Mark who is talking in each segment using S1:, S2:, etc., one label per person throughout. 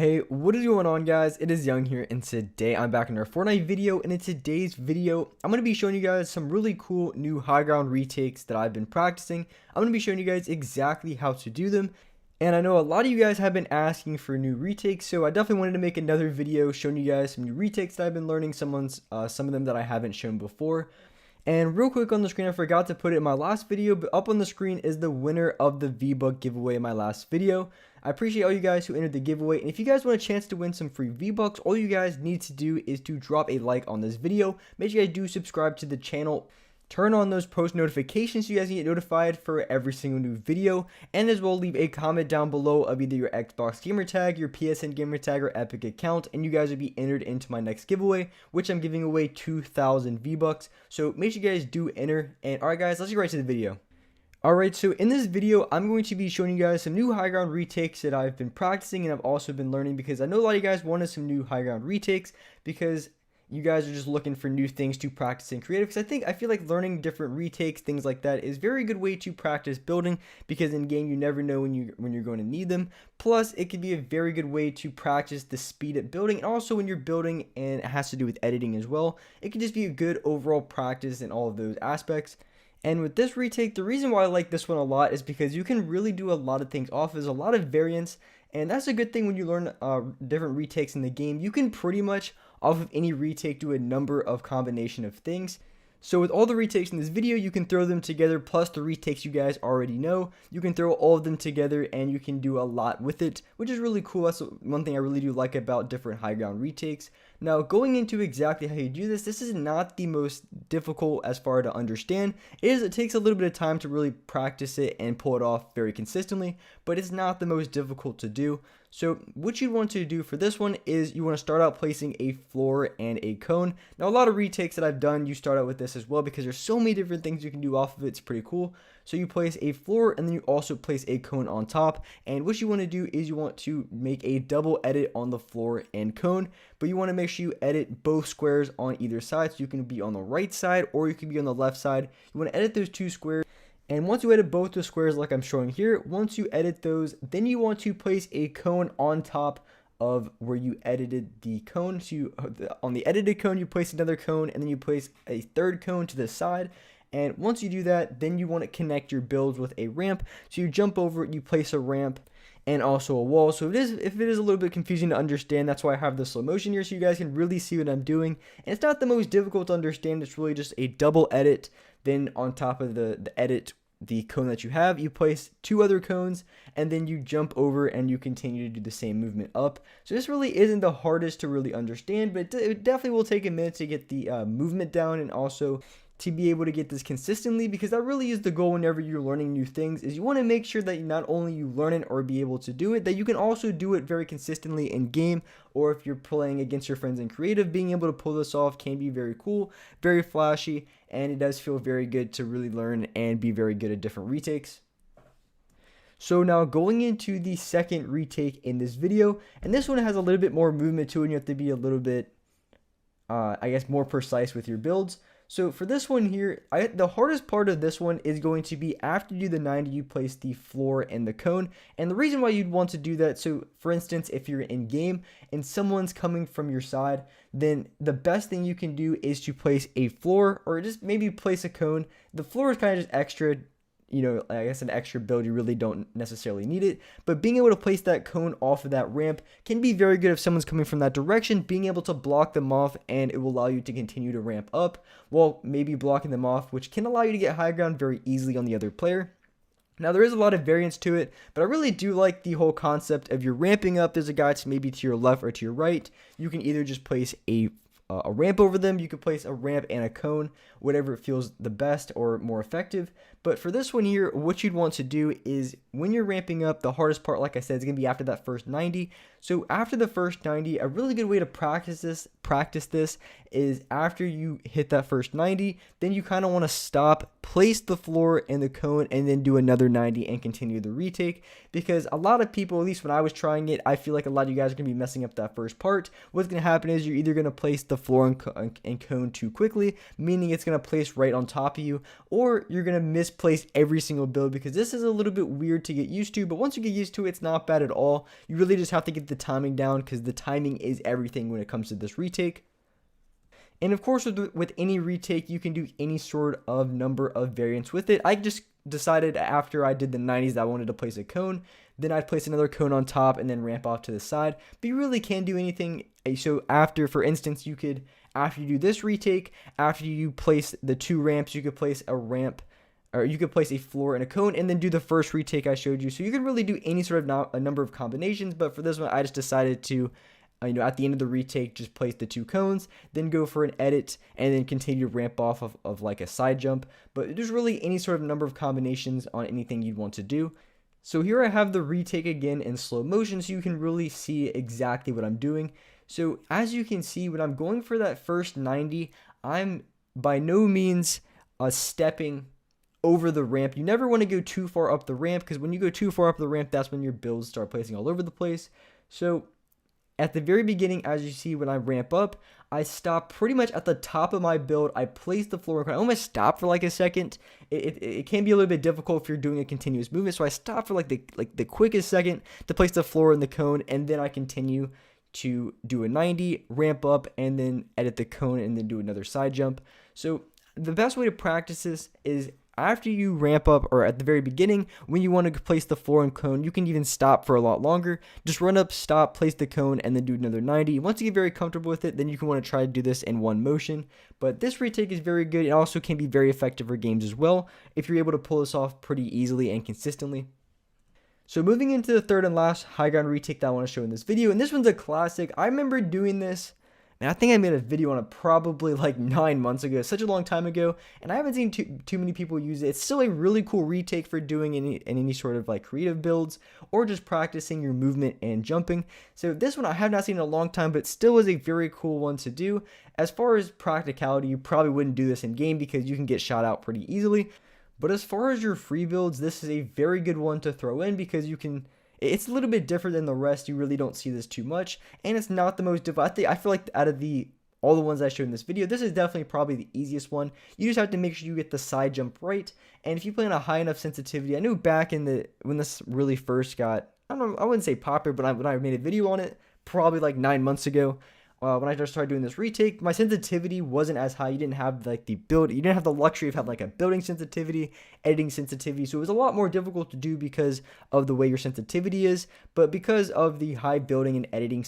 S1: Hey, what is going on, guys? It is Young here, and today I'm back in our Fortnite video, and in today's video, I'm going to be showing you guys some really cool new high ground retakes that I've been practicing. I'm going to be showing you guys exactly how to do them, and I know a lot of you guys have been asking for new retakes, so I definitely wanted to make another video showing you guys some new retakes that I've been learning, some of them that I haven't shown before. And real quick on the screen, I forgot to put it in my last video, but up on the screen is the winner of the V-Buck giveaway in my last video. I appreciate all you guys who entered the giveaway, and if you guys want a chance to win some free V-Bucks, all you guys need to do is to drop a like on this video. Make sure you guys do subscribe to the channel. Turn on those post notifications so you guys can get notified for every single new video, and as well leave a comment down below of either your Xbox gamer tag, your PSN gamer tag, or Epic account, and you guys will be entered into my next giveaway, which I'm giving away 2,000 V-Bucks. So make sure you guys do enter. And alright guys, let's get right to the video. Alright, so in this video, I'm going to be showing you guys some new high ground retakes that I've been practicing and I've also been learning, because I know a lot of you guys wanted some new high ground retakes because you guys are just looking for new things to practice in creative. Because I feel like learning different retakes, things like that, is a very good way to practice building, because in game you never know when you're going to need them. Plus, it could be a very good way to practice the speed at building, and also when you're building and it has to do with editing as well. It can just be a good overall practice in all of those aspects. And with this retake, the reason why I like this one a lot is because you can really do a lot of things off. There's a lot of variance, and that's a good thing when you learn different retakes in the game. You can pretty much, off of any retake, do a number of combination of things. So with all the retakes in this video, you can throw them together, plus the retakes you guys already know. You can throw all of them together and you can do a lot with it, which is really cool. That's one thing I really do like about different high ground retakes. Now, going into exactly how you do this is not the most difficult as far to understand. It takes a little bit of time to really practice it and pull it off very consistently, but it's not the most difficult to do. So what you want to do for this one is you want to start out placing a floor and a cone. Now, a lot of retakes that I've done, you start out with this as well, because there's so many different things you can do off of it. It's pretty cool. So you place a floor and then you also place a cone on top. And what you want to do is you want to make a double edit on the floor and cone, but you want to make sure you edit both squares on either side. So you can be on the right side or you can be on the left side. You want to edit those two squares. And once you edit both the squares like I'm showing here, once you edit those, then you want to place a cone on top of where you edited the cone. So on the edited cone, you place another cone, and then you place a third cone to the side. And once you do that, then you want to connect your builds with a ramp. So you jump over it, you place a ramp and also a wall. So if it is a little bit confusing to understand, that's why I have the slow motion here so you guys can really see what I'm doing. And it's not the most difficult to understand. It's really just a double edit. Then on top of the edit, the cone that you have, you place two other cones, and then you jump over and you continue to do the same movement up. So this really isn't the hardest to really understand, but it definitely will take a minute to get the movement down, and also to be able to get this consistently, because that really is the goal whenever you're learning new things, is you want to make sure that not only you learn it or be able to do it, that you can also do it very consistently in game, or if you're playing against your friends in creative. Being able to pull this off can be very cool, very flashy, and it does feel very good to really learn and be very good at different retakes. So now going into the second retake in this video, and this one has a little bit more movement to it, and you have to be a little bit, I guess, more precise with your builds. So for this one here, the hardest part of this one is going to be after you do the 90, you place the floor and the cone. And the reason why you'd want to do that, so for instance, if you're in game and someone's coming from your side, then the best thing you can do is to place a floor, or just maybe place a cone. The floor is kind of just extra, you know, I guess an extra build. You really don't necessarily need it, but being able to place that cone off of that ramp can be very good if someone's coming from that direction. Being able to block them off, and it will allow you to continue to ramp up while maybe blocking them off, which can allow you to get high ground very easily on the other player. Now, there is a lot of variance to it, but I really do like the whole concept of you're ramping up. There's a guy maybe to your left or to your right. You can either just place a ramp over them. You could place a ramp and a cone, whatever feels the best or more effective. But for this one here, what you'd want to do is when you're ramping up, the hardest part, like I said, is going to be after that first 90. So after the first 90, a really good way to practice this is after you hit that first 90, then you kind of want to stop place the floor and the cone, and then do another 90 and continue the retake. Because a lot of people, at least when I was trying it, I feel like a lot of you guys are going to be messing up that first part. What's going to happen is you're either going to place the floor and cone too quickly, meaning it's going to place right on top of you, or you're going to misplace every single build, because this is a little bit weird to get used to, but once you get used to it, it's not bad at all. You really just have to get the timing down, because the timing is everything when it comes to this retake. And of course, with any retake, you can do any sort of number of variants with it. I just decided after I did the 90s that I wanted to place a cone. Then I'd place another cone on top and then ramp off to the side. But you really can do anything. So after, for instance, you could, after you do this retake, after you place the 2 ramps, you could place a ramp, or you could place a floor and a cone, and then do the first retake I showed you. So you can really do any sort of a number of combinations. But for this one, I just decided to, at the end of the retake, just place the 2 cones, then go for an edit, and then continue to ramp off of like a side jump. But there's really any sort of number of combinations on anything you'd want to do. So here I have the retake again in slow motion, so you can really see exactly what I'm doing. So as you can see, when I'm going for that first 90, I'm by no means stepping over the ramp. You never want to go too far up the ramp, because when you go too far up the ramp, that's when your builds start placing all over the place. So at the very beginning, as you see, when I ramp up, I stop pretty much at the top of my build. I place the floor and cone. I almost stop for like a second. It can be a little bit difficult if you're doing a continuous movement, so I stop for like the quickest second to place the floor and the cone, and then I continue to do a 90, ramp up, and then edit the cone, and then do another side jump. So the best way to practice this is after you ramp up, or at the very beginning, when you want to place the floor and cone. You can even stop for a lot longer. Just run up, stop, place the cone, and then do another 90. Once you get very comfortable with it, then you can want to try to do this in one motion. But this retake is very good. It also can be very effective for games as well, if you're able to pull this off pretty easily and consistently. So moving into the third and last high ground retake that I want to show in this video, and this one's a classic. I remember doing this, and I think I made a video on it probably like 9 months ago, such a long time ago, and I haven't seen too many people use it. It's still a really cool retake for doing any sort of like creative builds, or just practicing your movement and jumping. So this one I have not seen in a long time, but still is a very cool one to do. As far as practicality, you probably wouldn't do this in game because you can get shot out pretty easily. But as far as your free builds, this is a very good one to throw in, because you can, it's a little bit different than the rest. You really don't see this too much, and it's not the most difficult. I feel like out of all the ones I showed in this video, this is definitely probably the easiest one. You just have to make sure you get the side jump right, and if you play on a high enough sensitivity, I know back in when this really first got, I wouldn't say popular, but when I made a video on it, probably like 9 months ago, when I just started doing this retake, my sensitivity wasn't as high. You didn't have like you didn't have the luxury of having like a building sensitivity, editing sensitivity. So it was a lot more difficult to do because of the way your sensitivity is. But because of the high building and editing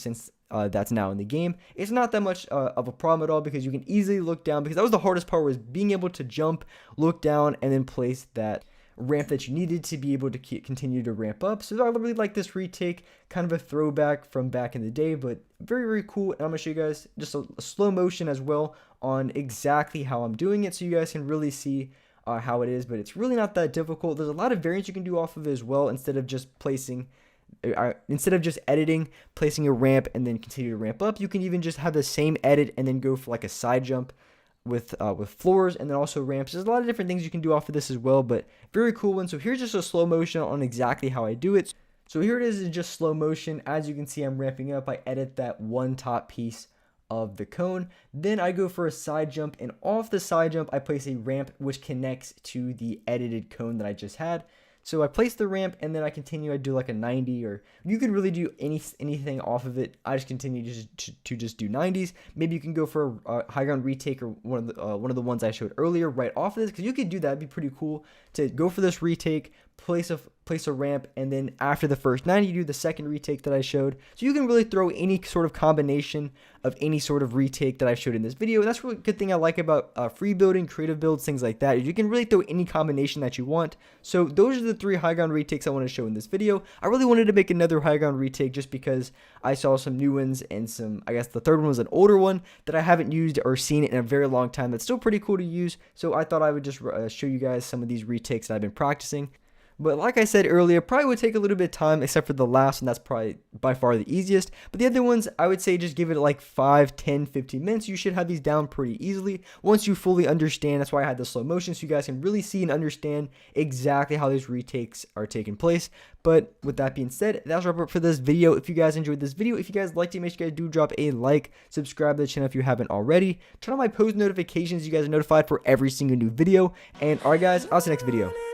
S1: that's now in the game, it's not that much of a problem at all, because you can easily look down, because that was the hardest part, was being able to jump, look down, and then place that ramp that you needed to be able to continue to ramp up. So I really like this retake, kind of a throwback from back in the day, but very, very cool. And I'm going to show you guys just a slow motion as well on exactly how I'm doing it, so you guys can really see how it is. But it's really not that difficult. There's a lot of variants you can do off of it as well, instead of just editing, placing a ramp and then continue to ramp up. You can even just have the same edit and then go for like a side jump with floors, and then also ramps. There's a lot of different things you can do off of this as well, but very cool one. So here's just a slow motion on exactly how I do it. So here it is in just slow motion. As you can see, I'm ramping up. I edit that one top piece of the cone, then I go for a side jump, and off the side jump I place a ramp which connects to the edited cone that I just had. So I place the ramp, and then I continue. I do like a 90, or you can really do anything off of it. I just continue to just do 90s. Maybe you can go for a high ground retake, or one of the ones I showed earlier right off of this, because you could do that. It'd be pretty cool to go for this retake, place a ramp, and then after the first 90, you do the second retake that I showed. So you can really throw any sort of combination of any sort of retake that I showed in this video. And that's really a good thing I like about free building, creative builds, things like that. You can really throw any combination that you want. So those are the 3 high ground retakes I want to show in this video. I really wanted to make another high ground retake just because I saw some new ones, and I guess the third one was an older one that I haven't used or seen in a very long time. That's still pretty cool to use. So I thought I would just show you guys some of these retakes that I've been practicing. But like I said earlier, probably would take a little bit of time, except for the last one. That's probably by far the easiest. But the other ones, I would say just give it like 5, 10, 15 minutes. You should have these down pretty easily once you fully understand. That's why I had the slow motion, so you guys can really see and understand exactly how these retakes are taking place. But with that being said, that's wrap up for this video. If you guys enjoyed this video, if you guys liked it, make sure you guys do drop a like, subscribe to the channel if you haven't already. Turn on my post notifications, you guys are notified for every single new video. And alright guys, I'll see you next video.